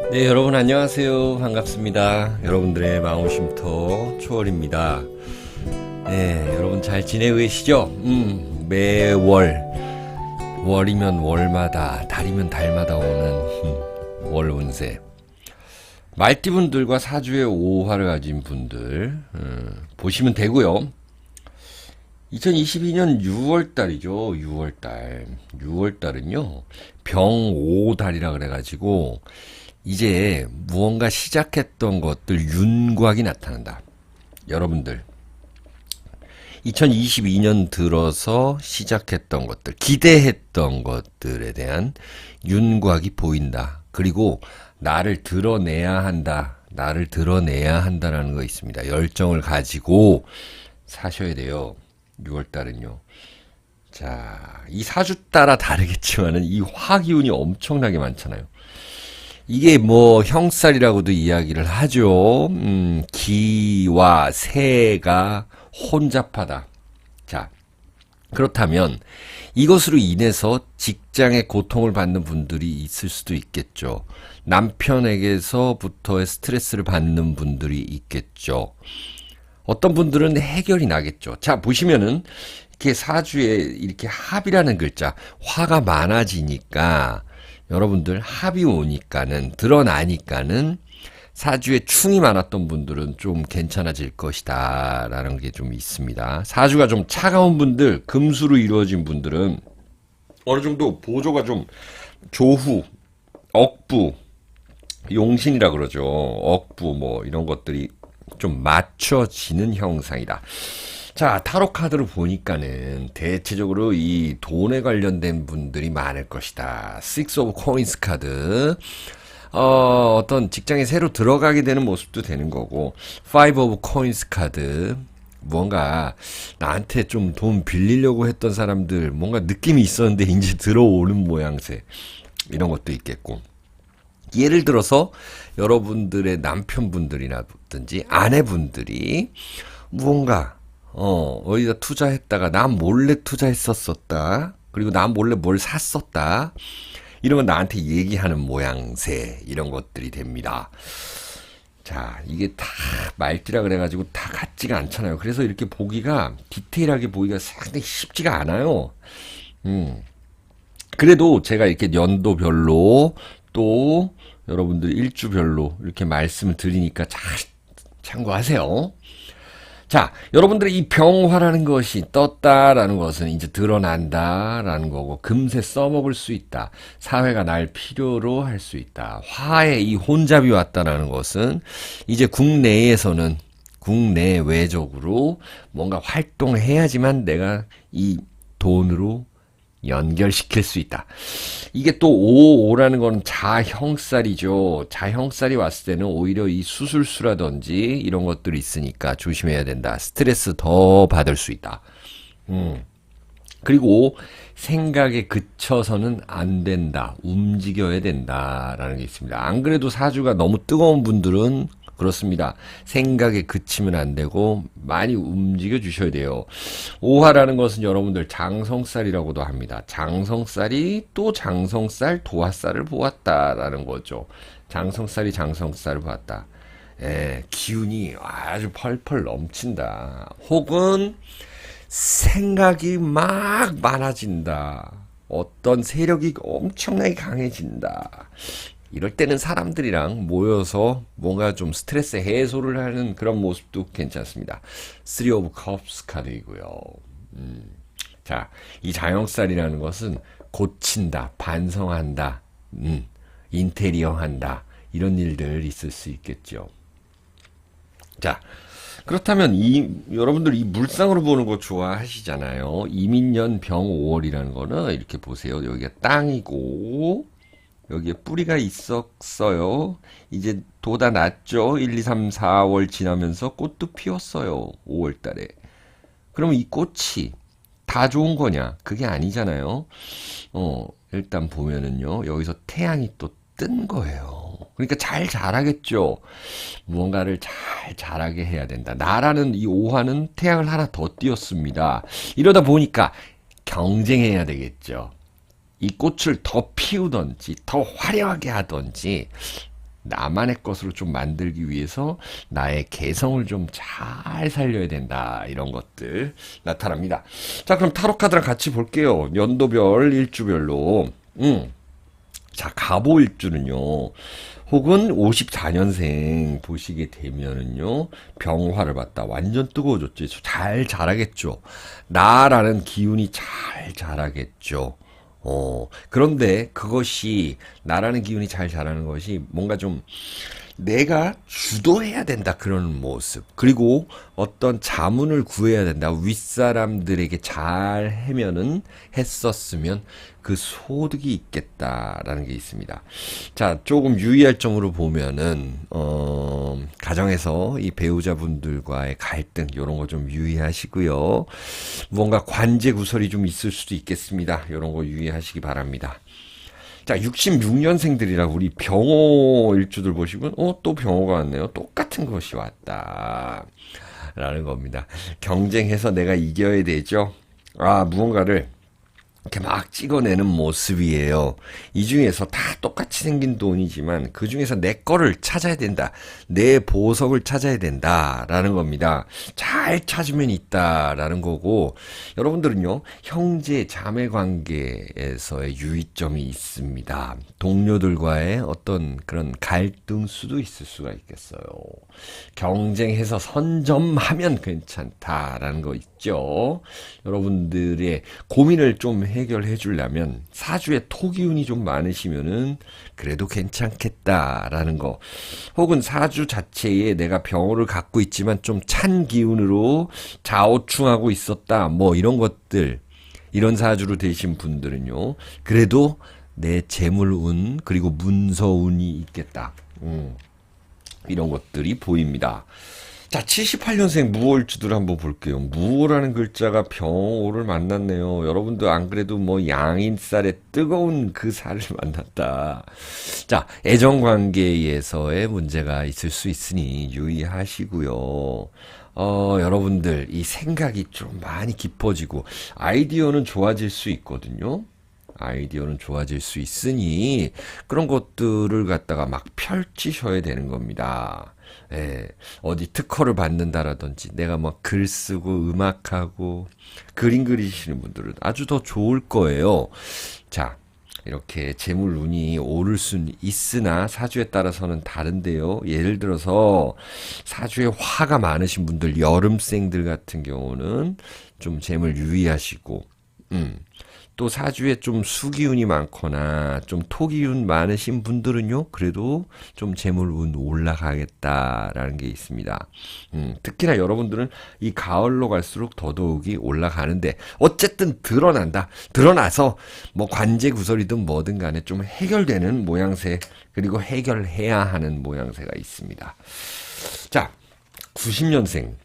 네, 여러분 안녕하세요. 반갑습니다. 여러분들의 마음쉼터 초월입니다. 네, 여러분 잘 지내고 계시죠? 매월, 월이면 월마다, 달이면 달마다 오는 월 운세. 말띠분들과 사주의 오화를 가진 분들 보시면 되고요. 2022년 6월달이죠. 6월달. 6월달은요. 병오달이라 그래가지고 이제 무언가 시작했던 것들 윤곽이 나타난다. 여러분들 2022년 들어서 시작했던 것들, 기대했던 것들에 대한 윤곽이 보인다. 그리고 나를 드러내야 한다. 나를 드러내야 한다라는 거 있습니다. 열정을 가지고 사셔야 돼요. 6월달은요. 자, 이 사주 따라 다르겠지만은 이 화기운이 엄청나게 많잖아요. 이게 뭐 형살이라고도 이야기를 하죠. 기와 세가 혼잡하다. 자, 그렇다면 이것으로 인해서 직장에 고통을 받는 분들이 있을 수도 있겠죠. 남편에게서부터의 스트레스를 받는 분들이 있겠죠. 어떤 분들은 해결이 나겠죠. 자, 보시면은 이렇게 사주에 이렇게 합이라는 글자, 화가 많아지니까 여러분들 합이 오니까는 드러나니까는 사주에 충이 많았던 분들은 좀 괜찮아질 것이다 라는 게 좀 있습니다. 사주가 좀 차가운 분들, 금수로 이루어진 분들은 어느 정도 보조가 좀 조후, 억부, 용신이라 그러죠. 억부 뭐 이런 것들이 좀 맞춰지는 형상이다. 자, 타로 카드를 보니까는 대체적으로 이 돈에 관련된 분들이 많을 것이다. Six of Coins 카드. 어떤 직장에 새로 들어가게 되는 모습도 되는 거고, Five of Coins 카드. 뭔가 나한테 좀 돈 빌리려고 했던 사람들, 뭔가 느낌이 있었는데 이제 들어오는 모양새. 이런 것도 있겠고. 예를 들어서 여러분들의 남편분들이라든지 아내분들이 무언가 어디다 투자했다가 나 몰래 투자했었었다. 그리고 나 몰래 뭘 샀었다. 이러면 나한테 얘기하는 모양새 이런 것들이 됩니다. 자, 이게 다 말띠라 그래가지고 다 같지가 않잖아요. 그래서 이렇게 보기가 디테일하게 보기가 상당히 쉽지가 않아요. 그래도 제가 이렇게 연도별로 또 여러분들 일주별로 이렇게 말씀을 드리니까 잘 참고하세요. 자, 여러분들의 이 병화라는 것이 떴다라는 것은 이제 드러난다라는 거고, 금세 써먹을 수 있다. 사회가 날 필요로 할 수 있다. 화에 이 혼잡이 왔다라는 것은 이제 국내에서는 국내외적으로 뭔가 활동을 해야지만 내가 이 돈으로 연결시킬 수 있다. 이게 또 5라는 건 자형살이죠. 자형살이 왔을 때는 오히려 이 수술수라든지 이런 것들이 있으니까 조심해야 된다. 스트레스 더 받을 수 있다. 그리고 생각에 그쳐서는 안 된다. 움직여야 된다라는 게 있습니다. 안 그래도 사주가 너무 뜨거운 분들은 그렇습니다. 생각에 그치면 안 되고 많이 움직여 주셔야 돼요. 오화라는 것은 여러분들 장성살이라고도 합니다. 장성살이 또 장성살, 도화살을 보았다라는 거죠. 장성살이 장성살을 보았다. 기운이 아주 펄펄 넘친다. 혹은 생각이 막 많아진다. 어떤 세력이 엄청나게 강해진다. 이럴 때는 사람들이랑 모여서 뭔가 좀 스트레스 해소를 하는 그런 모습도 괜찮습니다. Three of Cups 카드이고요. 자, 이 자영살이라는 것은 고친다, 반성한다, 인테리어 한다, 이런 일들 있을 수 있겠죠. 자, 그렇다면 여러분들 이 물상으로 보는 거 좋아하시잖아요. 이민년 병 5월이라는 거는 이렇게 보세요. 여기가 땅이고, 여기에 뿌리가 있었어요. 이제 돋아났죠. 1, 2, 3, 4월 지나면서 꽃도 피웠어요. 5월 달에. 그러면 이 꽃이 다 좋은 거냐? 그게 아니잖아요. 일단 보면은요. 여기서 태양이 또 뜬 거예요. 그러니까 잘 자라겠죠. 무언가를 잘 자라게 해야 된다. 나라는 이 오화는 태양을 하나 더 띄웠습니다. 이러다 보니까 경쟁해야 되겠죠. 이 꽃을 더 피우던지 더 화려하게 하던지 나만의 것으로 좀 만들기 위해서 나의 개성을 좀 잘 살려야 된다. 이런 것들 나타납니다. 자, 그럼 타로 카드랑 같이 볼게요. 연도별, 일주별로. 자, 갑오일주는요, 혹은 54년생 보시게 되면은요, 병화를 받다. 완전 뜨거워졌지. 잘 자라겠죠. 나라는 기운이 잘 자라겠죠. 그런데 그것이, 나라는 기운이 잘 자라는 것이 뭔가 좀 내가 주도해야 된다. 그런 모습. 그리고 어떤 자문을 구해야 된다. 윗사람들에게 잘 해면은, 했었으면 그 소득이 있겠다라는 게 있습니다. 자, 조금 유의할 점으로 보면은, 가정에서 이 배우자분들과의 갈등, 요런 거 좀 유의하시고요. 뭔가 관제 구설이 좀 있을 수도 있겠습니다. 요런 거 유의하시기 바랍니다. 자, 66년생들이라 우리 병호 일주들 보시면, 또 병호가 왔네요. 똑같은 것이 왔다. 라는 겁니다. 경쟁해서 내가 이겨야 되죠. 무언가를 이렇게 막 찍어내는 모습이에요. 이 중에서 다 똑같이 생긴 돈이지만 그 중에서 내 거를 찾아야 된다. 내 보석을 찾아야 된다라는 겁니다. 잘 찾으면 있다라는 거고, 여러분들은요, 형제 자매 관계에서의 유의점이 있습니다. 동료들과의 어떤 그런 갈등 수도 있을 수가 있겠어요. 경쟁해서 선점하면 괜찮다라는 거 있죠. 여러분들의 고민을 좀 해결해 주려면 사주에 토기운이 좀 많으시면은 그래도 괜찮겠다라는 거, 혹은 사주 자체에 내가 병호를 갖고 있지만 좀 찬 기운으로 좌우충하고 있었다, 뭐 이런 것들, 이런 사주로 되신 분들은요, 그래도 내 재물운 그리고 문서운이 있겠다, 이런 것들이 보입니다. 자, 78년생 무월주들 한번 볼게요. 무호라는 글자가 병호를 만났네요. 여러분도 안 그래도 뭐 양인살에 뜨거운 그 살을 만났다. 자, 애정관계에서의 문제가 있을 수 있으니 유의하시고요. 여러분들 이 생각이 좀 많이 깊어지고 아이디어는 좋아질 수 있거든요. 아이디어는 좋아질 수 있으니 그런 것들을 갖다가 막 펼치셔야 되는 겁니다. 예, 어디 특허를 받는다라든지 내가 막 글 쓰고 음악하고 그림 그리시는 분들은 아주 더 좋을 거예요. 자, 이렇게 재물운이 오를 수는 있으나 사주에 따라서는 다른데요. 예를 들어서 사주에 화가 많으신 분들, 여름생들 같은 경우는 좀 재물 유의하시고, 또 사주에 좀 수기운이 많거나 좀 토기운 많으신 분들은요, 그래도 좀 재물운 올라가겠다라는 게 있습니다. 특히나 여러분들은 이 가을로 갈수록 더더욱이 올라가는데, 어쨌든 드러난다. 드러나서 뭐 관제 구설이든 뭐든 간에 좀 해결되는 모양새, 그리고 해결해야 하는 모양새가 있습니다. 자, 90년생.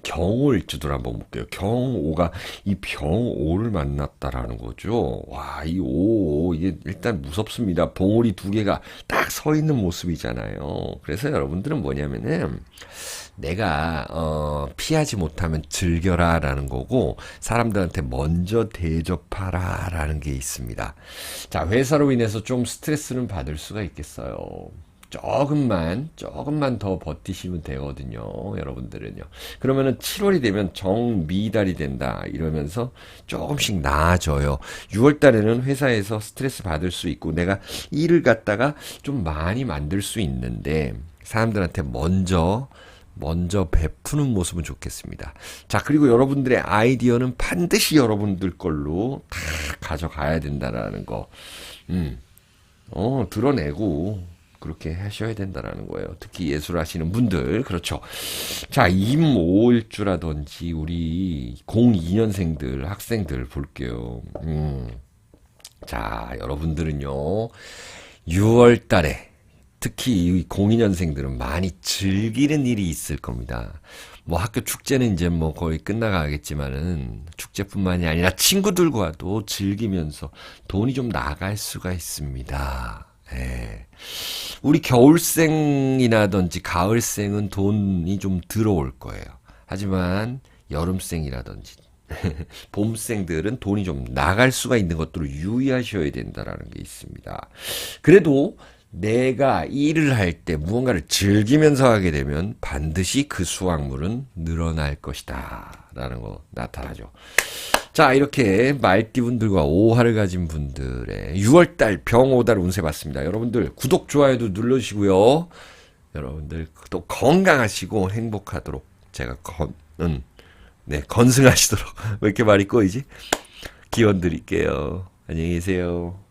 경오일주들 한번 볼게요. 경오가 이 병오를 만났다라는 거죠. 와, 이 오, 이게 일단 무섭습니다. 봉오리 두 개가 딱 서 있는 모습이잖아요. 그래서 여러분들은 뭐냐면은, 내가 피하지 못하면 즐겨라라는 거고, 사람들한테 먼저 대접하라라는 게 있습니다. 자, 회사로 인해서 좀 스트레스는 받을 수가 있겠어요. 조금만 더 버티시면 되거든요. 여러분들은요. 그러면은 7월이 되면 정미달이 된다. 이러면서 조금씩 나아져요. 6월 달에는 회사에서 스트레스 받을 수 있고, 내가 일을 갖다가 좀 많이 만들 수 있는데, 사람들한테 먼저 베푸는 모습은 좋겠습니다. 자, 그리고 여러분들의 아이디어는 반드시 여러분들 걸로 다 가져가야 된다라는 거. 드러내고, 그렇게 하셔야 된다라는 거예요. 특히 예술 하시는 분들. 그렇죠. 자, 임오일주라든지 우리 02년생들, 학생들 볼게요. 자, 여러분들은요, 6월 달에 특히 이 02년생들은 많이 즐기는 일이 있을 겁니다. 뭐 학교 축제는 이제 뭐 거의 끝나가겠지만은, 축제뿐만이 아니라 친구들과도 즐기면서 돈이 좀 나갈 수가 있습니다. 예. 우리 겨울생이라든지 가을생은 돈이 좀 들어올 거예요. 하지만 여름생이라든지 봄생들은 돈이 좀 나갈 수가 있는 것들을 유의하셔야 된다라는 게 있습니다. 그래도 내가 일을 할 때 무언가를 즐기면서 하게 되면 반드시 그 수확물은 늘어날 것이다. 라는 거 나타나죠. 자, 이렇게 말띠분들과 오화를 가진 분들의 6월달 병오달 운세 봤습니다. 여러분들 구독, 좋아요도 눌러주시고요. 여러분들 또 건강하시고 행복하도록 제가 건승하시도록 왜 이렇게 말이 꼬이지? 기원 드릴게요. 안녕히 계세요.